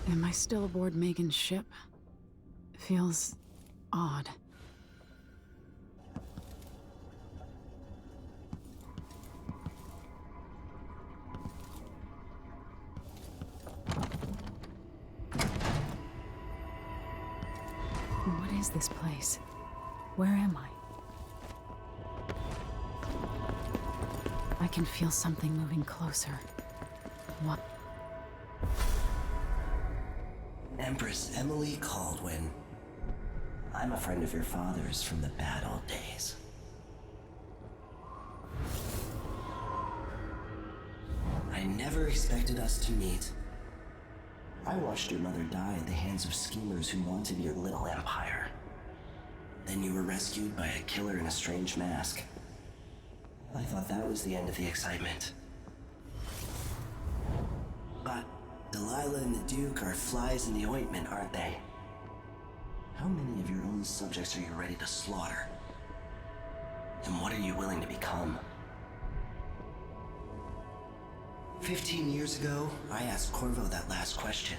Am I still aboard Megan's ship? Feels odd. What is this place? Where am I? I can feel something moving closer. What? Empress Emily Caldwin. I'm a friend of your father's from the bad old days. I never expected us to meet. I watched your mother die at the hands of schemers who wanted your little empire. Then you were rescued by a killer in a strange mask. I thought that was the end of the excitement. But Delilah and the Duke are flies in the ointment, aren't they? How many of your own subjects are you ready to slaughter? And what are you willing to become? 15 years ago, I asked Corvo that last question.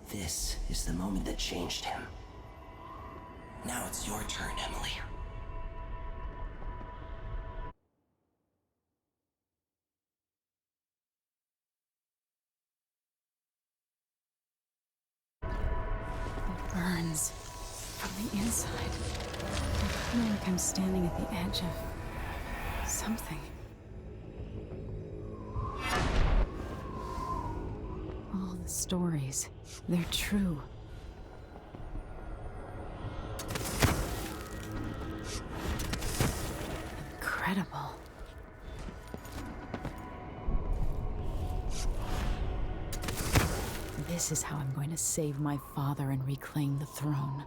This is the moment that changed him. Now it's your turn, Emily. It burns from the inside. I feel like I'm standing at the edge of something. All the stories, they're true. Incredible. This is how I'm going to save my father and reclaim the throne.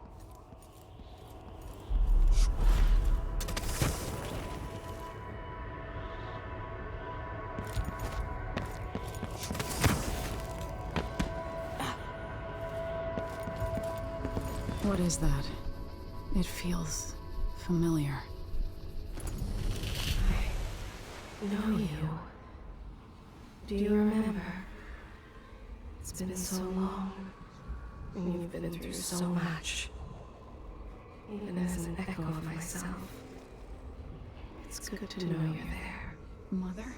What is that? It feels familiar. I know you. Do you remember? It's been so long, and you've been through so much. Even as an echo of myself, it's good to know you're there. Mother?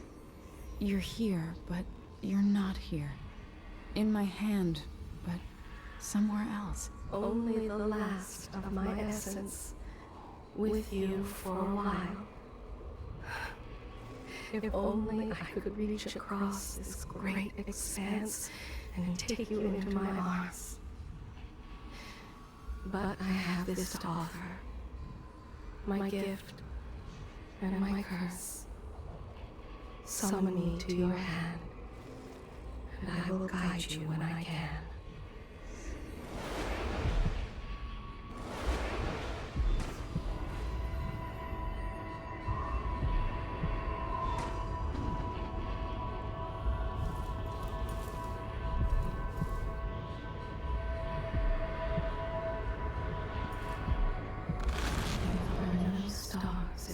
You're here, but you're not here. In my hand, but somewhere else. Only the last of my essence, with you for a while. If only I could reach across this great expanse and take you into my arms. But I have this to offer. My gift and my curse. Summon me to your hand, and I will guide you when I can.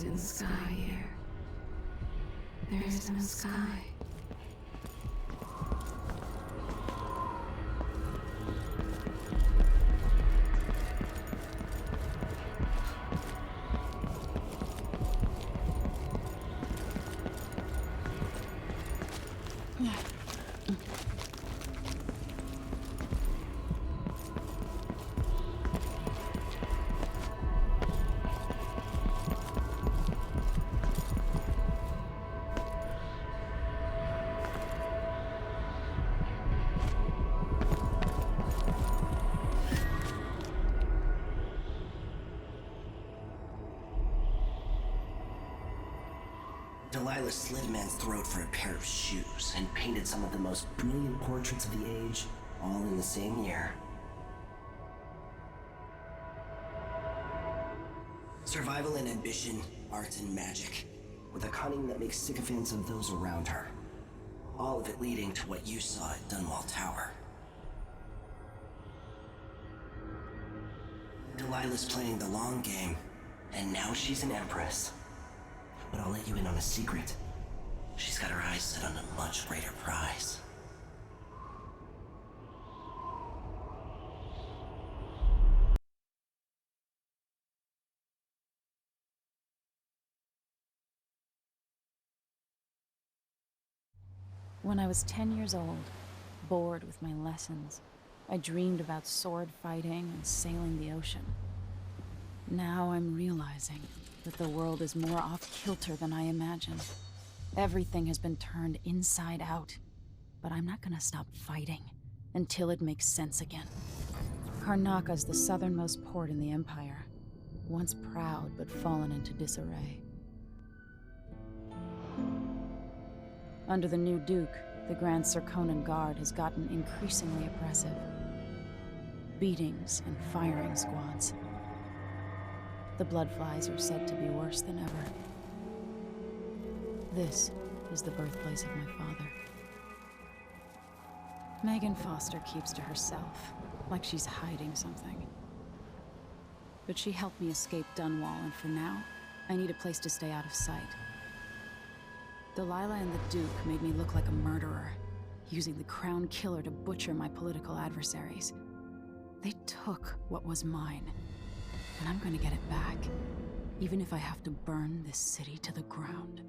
In the sky here. There is no sky. Delilah slit a man's throat for a pair of shoes and painted some of the most brilliant portraits of the age, all in the same year. Survival and ambition, art and magic, with a cunning that makes sycophants of those around her. All of it leading to what you saw at Dunwall Tower. Delilah's playing the long game, and now she's an empress. But I'll let you in on a secret. She's got her eyes set on a much greater prize. When I was 10 years old, bored with my lessons, I dreamed about sword fighting and sailing the ocean. Now I'm realizing that the world is more off-kilter than I imagined. Everything has been turned inside out, but I'm not gonna stop fighting until it makes sense again. Karnaka's the southernmost port in the Empire, once proud but fallen into disarray. Under the new Duke, the Grand Serkonan Guard has gotten increasingly oppressive. Beatings and firing squads. The Bloodflies are said to be worse than ever. This is the birthplace of my father. Megan Foster keeps to herself, like she's hiding something. But she helped me escape Dunwall, and for now, I need a place to stay out of sight. Delilah and the Duke made me look like a murderer, using the Crown Killer to butcher my political adversaries. They took what was mine, and I'm gonna get it back, even if I have to burn this city to the ground.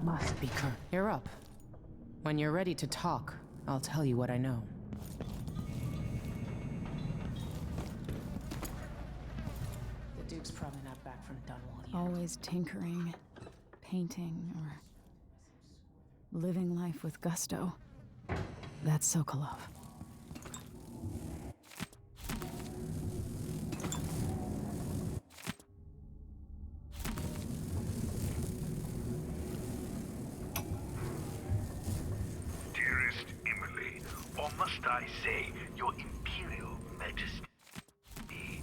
Must be Kurt. You're up. When you're ready to talk, I'll tell you what I know. The Duke's probably not back from Dunwall yet. Always tinkering, painting, or living life with gusto. That's Sokolov. I say, Your Imperial Majesty,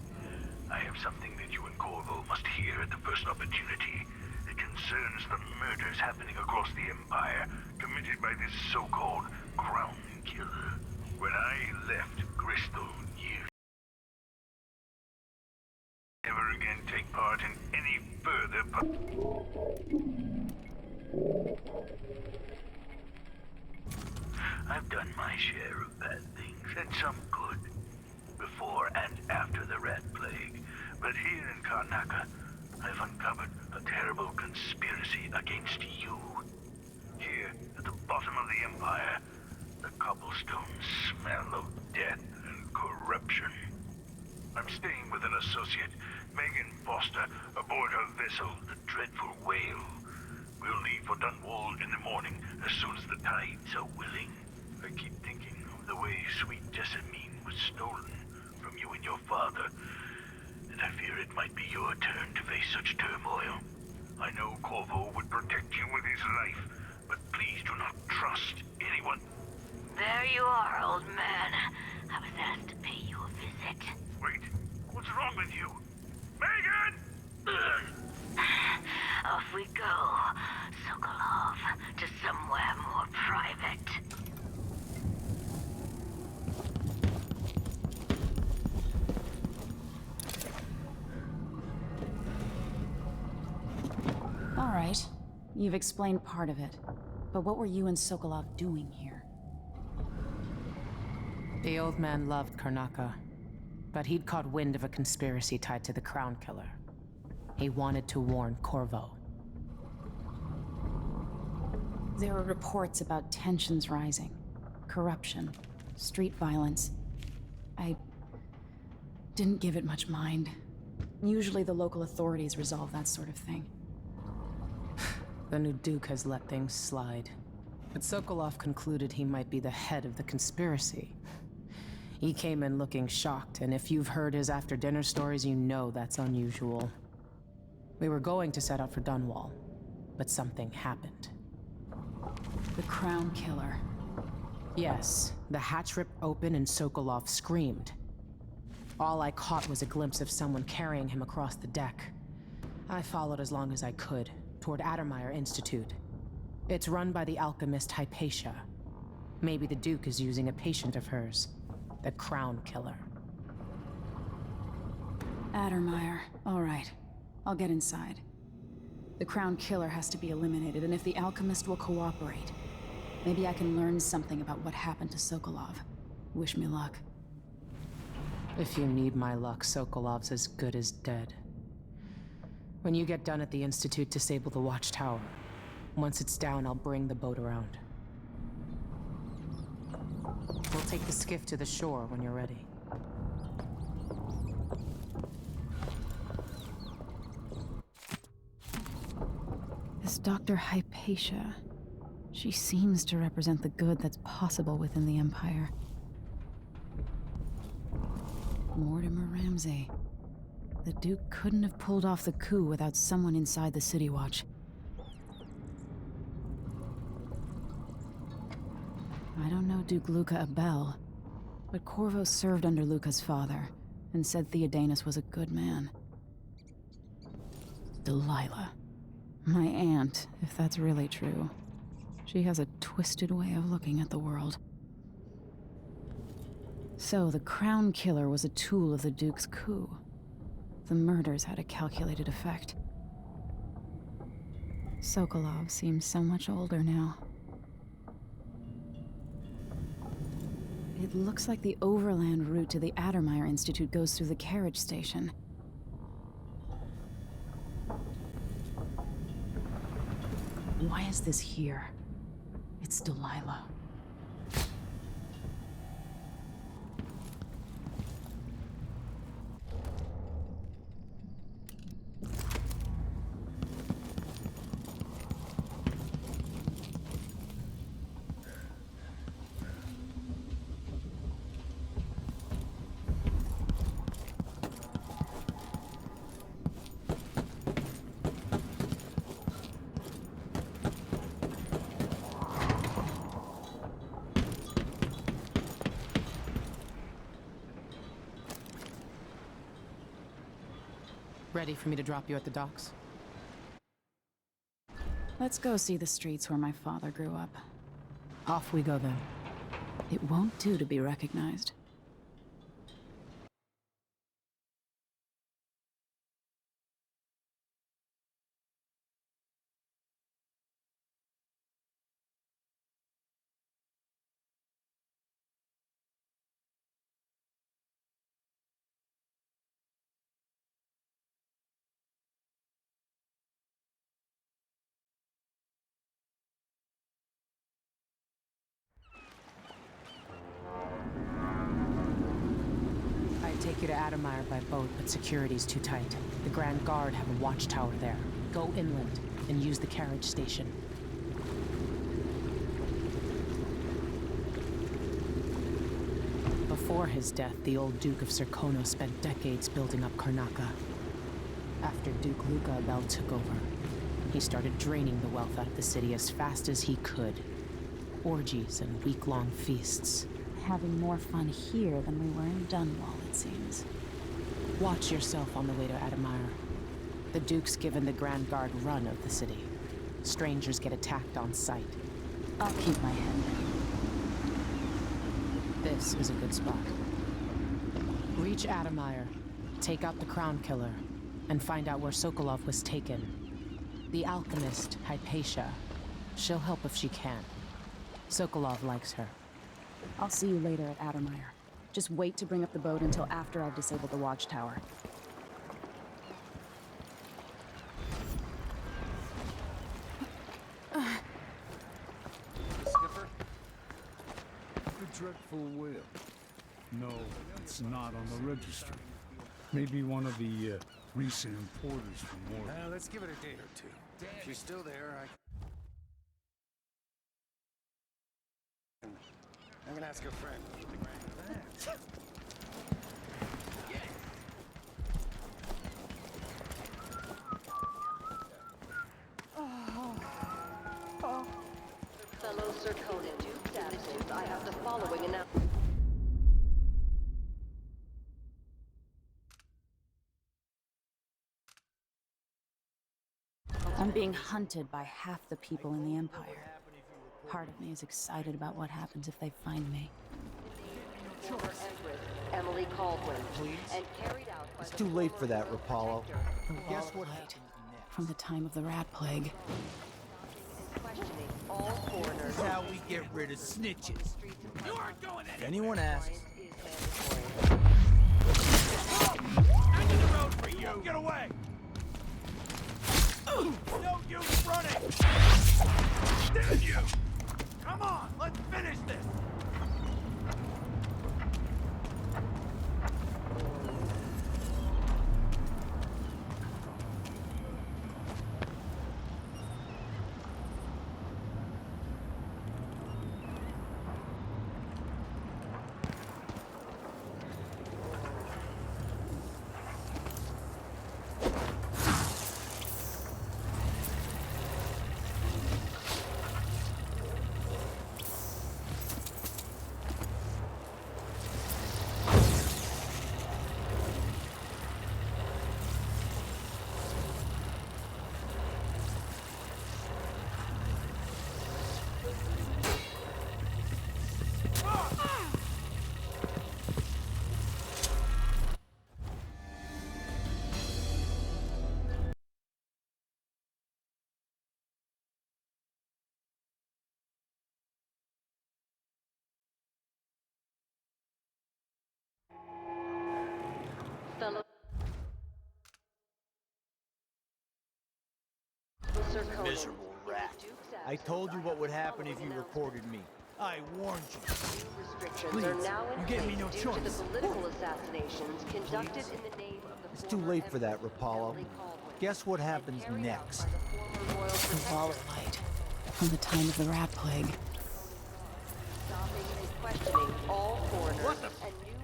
I have something that you and Corvo must hear at the first opportunity. It concerns the murders happening across the Empire, committed by this so-called Crown Killer. When I left Crystal, you never again take part in any further I've done my share of bad things, and some good, before and after the Rat Plague. But here in Karnaka, I've uncovered a terrible conspiracy against you. Here, at the bottom of the Empire, the cobblestones smell of death and corruption. I'm staying with an associate, Megan Foster, aboard her vessel, the Dreadful Whale. We'll leave for Dunwall in the morning, as soon as the tides are willing. I keep thinking of the way sweet Jessamine was stolen from you and your father, and I fear it might be your turn to face such turmoil. I know Corvo would protect you with his life, but please do not trust anyone. There you are, old man. I was asked to pay you a visit. Wait, what's wrong with you? Megan! Off we go, Sokolov, to somewhere more private. All right, you've explained part of it. But what were you and Sokolov doing here? The old man loved Karnaka, but he'd caught wind of a conspiracy tied to the Crown Killer. He wanted to warn Corvo. There were reports about tensions rising, corruption, street violence. I didn't give it much mind. Usually the local authorities resolve that sort of thing. The new Duke has let things slide. But Sokolov concluded he might be the head of the conspiracy. He came in looking shocked, and if you've heard his after-dinner stories, you know that's unusual. We were going to set out for Dunwall, but something happened. The Crown Killer. Yes, the hatch ripped open and Sokolov screamed. All I caught was a glimpse of someone carrying him across the deck. I followed as long as I could, toward Addermeyer Institute. It's run by the alchemist Hypatia. Maybe the Duke is using a patient of hers, the Crown Killer. Addermeyer. All right. I'll get inside. The Crown Killer has to be eliminated, and if the alchemist will cooperate, maybe I can learn something about what happened to Sokolov. Wish me luck. If you need my luck, Sokolov's as good as dead. When you get done at the Institute, disable the watchtower. Once it's down, I'll bring the boat around. We'll take the skiff to the shore when you're ready. This Dr. Hypatia. She seems to represent the good that's possible within the Empire. Mortimer Ramsey. The Duke couldn't have pulled off the coup without someone inside the City Watch. I don't know Duke Luca Abel, but Corvo served under Luca's father and said Theodanus was a good man. Delilah. My aunt, if that's really true. She has a twisted way of looking at the world. So, the Crown Killer was a tool of the Duke's coup. The murders had a calculated effect. Sokolov seems so much older now. It looks like the overland route to the Addermeyer Institute goes through the carriage station. Why is this here? It's Delilah. Ready for me to drop you at the docks? Let's go see the streets where my father grew up. Off we go then. It won't do to be recognized. I'd take you to Addermeyer by boat, but security's too tight. The Grand Guard have a watchtower there. Go inland and use the carriage station. Before his death, the old Duke of Serkonos spent decades building up Karnaca. After Duke Luca Abel took over, he started draining the wealth out of the city as fast as he could. Orgies and week-long feasts. Having more fun here than we were in Dunwall, it seems. Watch yourself on the way to Addermeyer. The Duke's given the Grand Guard run of the city. Strangers get attacked on sight. I'll keep my head down. This is a good spot. Reach Addermeyer, take out the Crown Killer, and find out where Sokolov was taken. The alchemist, Hypatia. She'll help if she can. Sokolov likes her. I'll see you later at Addermeyer. Just wait to bring up the boat until after I've disabled the watchtower. Skipper? The dreadful whale. No, it's not on the registry. Maybe one of the recent importers from Morgan. Let's give it a day or two. If she's still there, I'm gonna ask a friend. Fellow Sir Conan, I have the following announcement. I'm being hunted by half the people in the Empire. Part of me is excited about what happens if they find me. Former Empress Emily Caldwin, and carried out by It's too late for that, Rapallo. The wall Guess of what light. happens next? From the time of the rat plague. questioning all foreigners. This is how we get rid of snitches. You aren't going anywhere. If anyone asks, End of the road for you! Get away! No use running! Damn you! Come on, let's finish this! Fellow Sir Conan. miserable rat. I told you what would happen if you reported me. I warned you. Restrictions Please, are now in you gave me place no due choice. to the political assassinations conducted in the name of the It's too former late for that, Empress Rapallo. Emily Caldwin, Guess what happens carried out next? by the former royal The wall protector. of light. From the time of the rat plague. Stopping and questioning all foreigners and new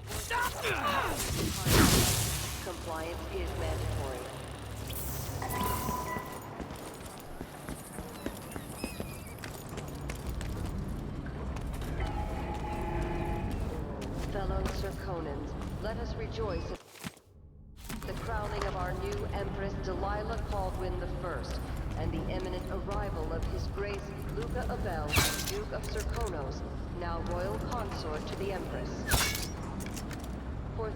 compliance is mandatory. Fellow Sir Conans, let us rejoice at the crowning of our new Empress Delilah Caldwin I and the imminent arrival of His Grace Luca Abel, Duke of Serkonos, now royal consort to the Empress. For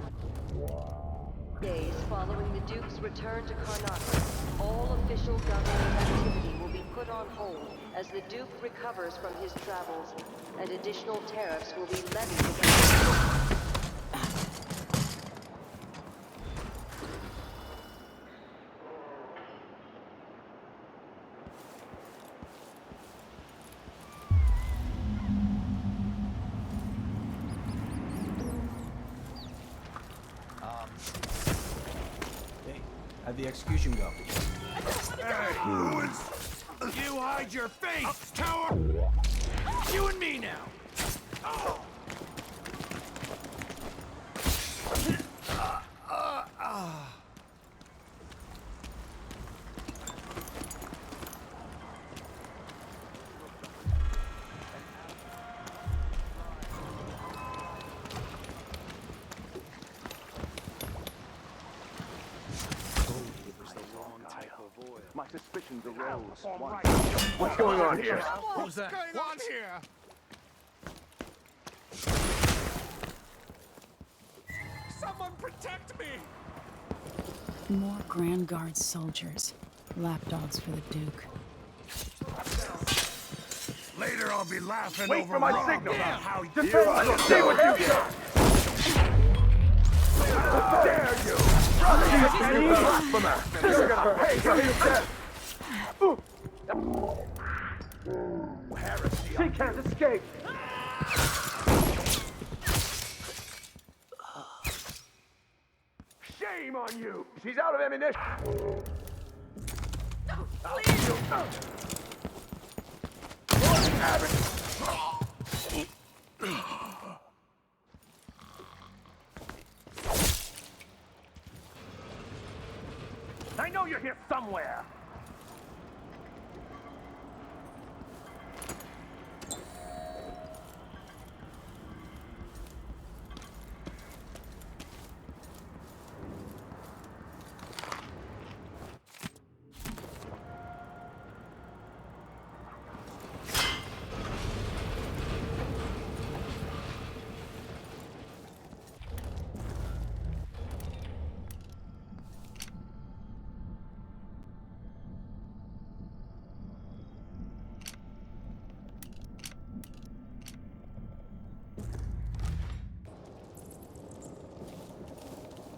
days following the Duke's return to Karnak, all official government activity will be put on hold as the Duke recovers from his travels, and additional tariffs will be levied against him. Hey, how'd the execution go? Hey, you hide your face, coward! You and me now! My suspicions arose. What's going on here? What was that? What's going on here? Someone protect me! More Grand Guard soldiers. Lapdogs for the Duke. Later I'll be laughing Wait over for my Rob signal. about how you Defend yourself. See what you get. How dare you! You blasphemer! You're gonna pay for your death! heresy. She can't escape! Shame on you! She's out of ammunition! No, please! I know you're here somewhere!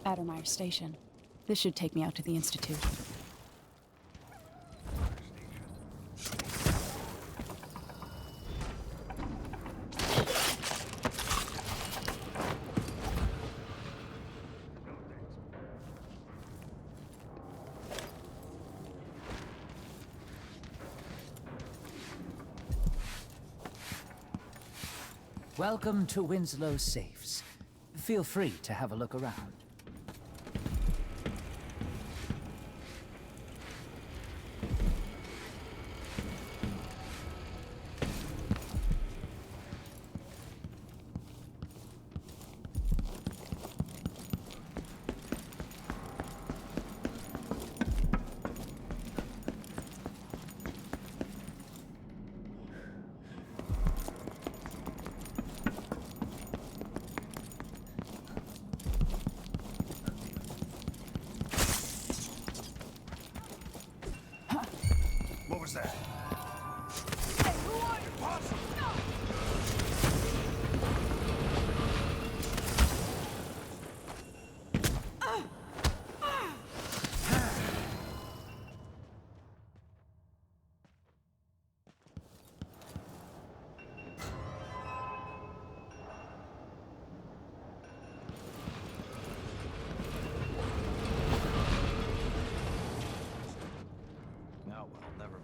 Addermeyer Station. This should take me out to the Institute. Welcome to Winslow's Safes. Feel free to have a look around. What was that? Hey, who are you? No, well, never mind.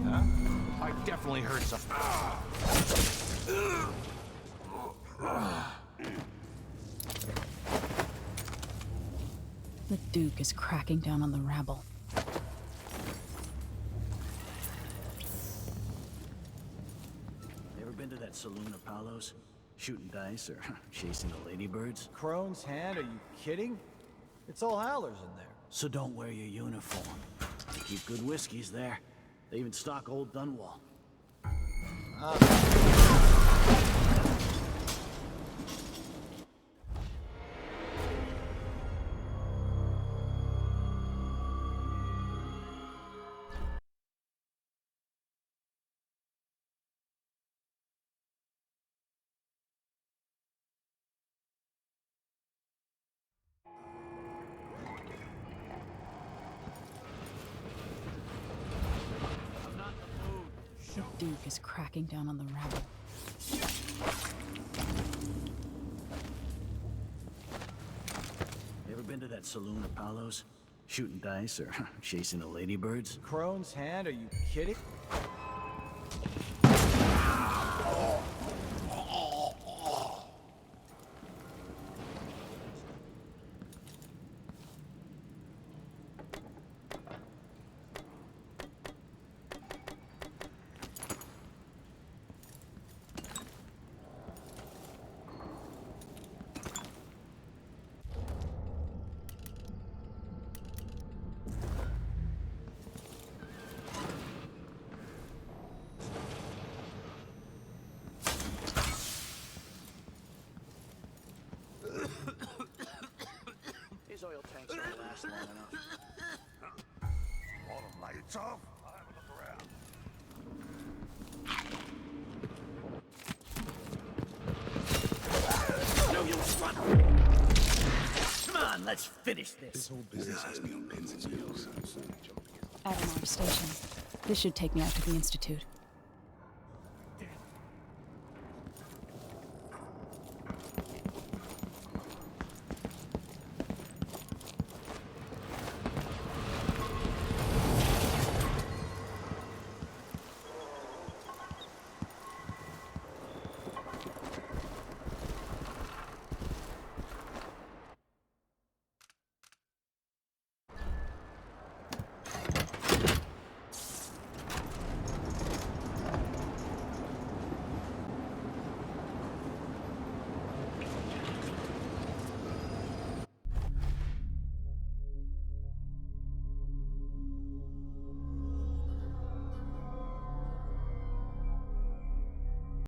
Huh? I definitely heard something. The Duke is cracking down on the rabble. Ever been to that saloon of Palos? Shooting dice or chasing the ladybirds? Crone's Hand? Are you kidding? It's all howlers in there. So don't wear your uniform. They keep good whiskeys there. They even stock old Dunwall. The Duke is cracking down on the rabble. Ever been to that saloon of Palos? Shooting dice or chasing the ladybirds? Crone's Hand? Are you kidding? These oil tanks don't last long enough. All the lights off? I'll have a look around. No, you run! Come on, let's finish this. This whole business has me on pins and needles. Addermeyer Station. This should take me out to the Institute.